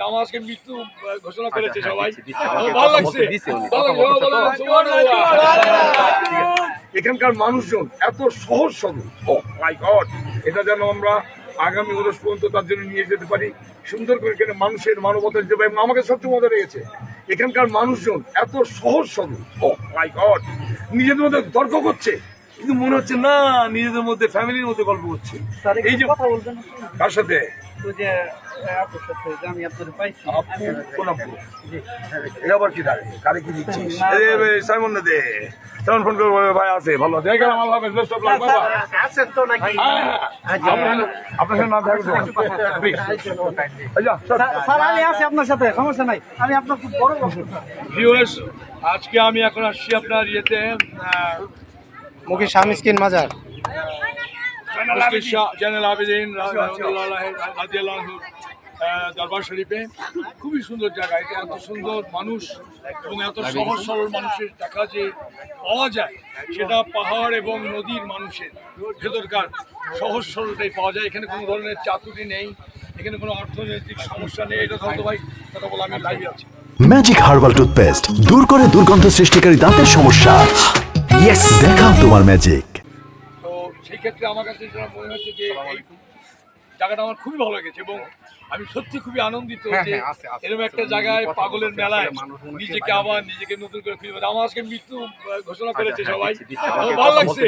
আমার আজকে মৃত্যু ঘোষণা করেছে সবাই। ভালো লাগছে। এখানকার মানুষজন এত সহজ সরল, ও মাই গড, এটা যেন আমরা আগামী বছর পর্যন্ত তার জন্য নিয়ে যেতে পারি সুন্দর করে। এখানে মানুষের মানবতা হিসেবে এবং আমাকে সবচেয়ে মজা লেগেছে এখানকার মানুষজন এত সহজ সরল, ও মাই গড, নিজেদের মধ্যে তর্ক করছে কিন্তু মনে হচ্ছে না নিজেদের মধ্যে ফ্যামিলির মধ্যে গল্প করছে। এই যে কথা বলবেন কার সাথে আমি আপনাদের পাইছি আবার কি দাঁড়ে কারে কি দিচ্ছিস? সাইমন দে তেমন ফোন করে বলে ভাই আছে ভালো আছে আছেন তো নাকি? আপনার সাথে না থাকবে স্যার আমি আছি আপনার সাথে, সমস্যা নাই, আমি আপনার খুব বড় ভিউয়ার্স, আজকে আমি এখন আসছি আপনার ইয়েতে মুখী শামস্কিন মাজার জয়নুল আবেদিন রাদিয়াল্লাহু দরবার শরীফে। খুবই সুন্দর জায়গা, এটা এত সুন্দর মানুষ এবং এত সহজ সরল মানুষের দেখা যে পাওয়া যায়, সেটা পাহাড় এবং নদীর মানুষের ভেতরকার সহজ সরলটাই পাওয়া যায়। এখানে কোনো ধরনের চাতুরি নেই, এখানে কোনো অর্থনৈতিক সমস্যা নেই। এটা তো ভাই কথা বলে আমি লাইভে আছি। ম্যাজিক হার্বাল টুথপেস্ট দূর করে দুর্গন্ধ সৃষ্টিকারী দাঁতের সমস্যা। ইয়েস, দেখাও তোমার ম্যাজিক। তো সেই ক্ষেত্রে আমার কাছে যেটা মনে হচ্ছে যে এই জায়গাটা আমার খুবই ভালো লেগেছে এবং আমি সত্যি খুবই আনন্দিত যে এরকম একটা জায়গায় পাগলের মেলায় নিজেকে নতুন করে খুঁজে পাচ্ছি। আমার আজকে মৃত্যু ঘোষণা করেছে সবাই। ভালো লাগছে।